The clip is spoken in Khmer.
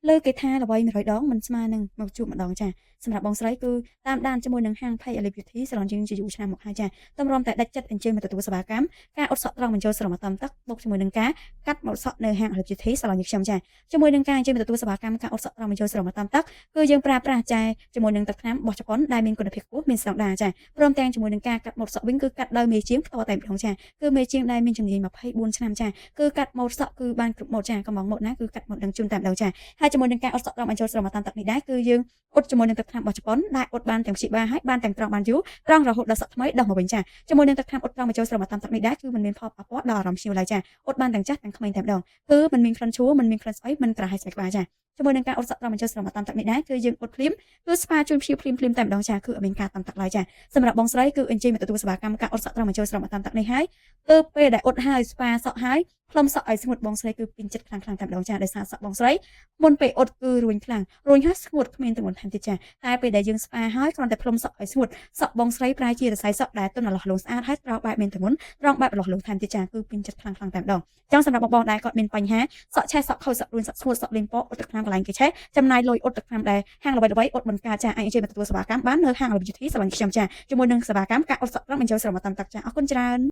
លើកគេថាល្បី100ដងមិនស្មើនឹងមកជួបម្ដងចាសម្រាប់បងស្រីគឺតាមដានជាមួយនឹងហាង Pay Elite Beauty Salon យើងជាយូរឆ្នាំមកហើយចាតម្រាំតែដាច់ចិត្តអញ្ជើញមកទទួលសេវាកម្មការអ៊ុតសក់ត្រង់បញ្ចូលស្រមតាមទឹកបូកជាមួយនឹងការកាត់ម៉ូតសក់នៅហាង Elite Beauty Salon យើងខ្ញុំចាជាមួយនឹងការអញ្ជើញមកទទួលសេវាកម្មការអ៊ុតសក់ត្រង់បញ្ចូលស្រមតាមទឹកគឺយើងប្រើប្រាស់ចាជាមួយនឹងទឹកថ្នាំរបស់ជប៉ុនដែលមានគុណភាពខ្ពស់មានស្តង់ដារចាព្រមទាំងជាមួយនឹងការកាត់ម៉ូតសក់វិញគឺកាត់ដោយមេជាងផ្ទាល់តែម្ដងចាគឺមេជាងដែលមានជំនាញ24ឆ្នាំចាគឺកាត់ម៉ូតសក់គឺបានគ្រប់ម៉ូតចាកំងម៉ូតណាគឺកាត់ម៉ូតនឹងជូនតែម្ដងចាហើយជាមួយនឹងការអ៊ុតសក់ត្រង់បញ្ចូលស្រមតាមទឹកនេះដែរគឺយើងអ៊ុតជាមួយនឹងទឹកថ្នាំរបស់ជប៉ុនដែលអ៊ុតបានទាំងព្យាបាលហើយបានទាំងត្រង់បានយូរត្រង់រហូតដល់សក់ថ្មីដោះមកវិញចាជាមួយនឹងទឹកថ្នាំអ៊ុតត្រង់បញ្ចូលស្រមតាមទឹកនេះដែរគឺมันមានផលប៉ះពាល់ដល់អារម្មណ៍ភ្ញៀវឡើយចាអ៊ុតបានទាំងចាស់ទាំងក្មេងតែម្ដងគឺมันមានក្លិនឈ្ងុយมันមានក្លិនស្អុយมันក្រហាយស្បែកក្បាលចាជាមួយនឹងការអ៊ុតសក់ត្រង់បញ្ចូលស្រមតាមទឹកនេះដែរគឺយើងអ៊ុតភ្លាមគឺស្ប៉ាជួយព្យាភ្លាមតែម្ដងចាគឺអត់មានការតាំងទឹកឡើយចាសម្រាប់បងស្រីគឺអញ្ជើញមកទទួលសេវាកម្មការអ៊ុតសក់ត្រង់បញ្ចូលស្រមតាមទឹកនេះហើយគឺពេលដែលអ៊ុតហើយស្ប៉ាសក់ហើយខ្លុំសក់ឲ្យស្ងួតបងស្រីគឺពេញចិត្តខ្លាំងតែម្ដងចាដោយសារសក់បងស្រីមុនពេលអ៊ុតគឺរួញខ្លាំងរួញហើយស្ងួតគ្មានទម្ងន់ថែមទៀតចាតែពេលដែលយើងស្ប៉ាហើយគ្រាន់តែផ្លុំសក់ឲ្យស្ងួតសក់បងស្រីប្រែជារសៃសក់ដែលទន់អាឡោះលងស្អាតហើយត្រង់បែបមានទម្ងន់ត្រង់បែបអាឡោះលងថែមទៀតចាគឺពេញចិត្តខ្លាំងតែម្ដងចឹងសម្រាប់បងដែលគាត់មានបញ្ហាសក់ឆេះសក់ខូចសក់រួញសក់ស្ងួតសក់លេងពកអ៊ុតទឹកថ្នាំកន្លែងគេឆេះចំណាយលុយអ៊ុតទឹកថ្នាំដែលហាងល្បីៗអ៊ុតមិនកើតចាអាចអញ្ជើញមកទទួលសេវាកម្មបាននៅហាងល្បី beauty សាឡានខ្ញុំចាជាមួយនឹងសេវាកម្មការអ៊ុតសក់ត្រង់បញ្ចូលស្រមតាមទឹកចាអរគុណច្រើន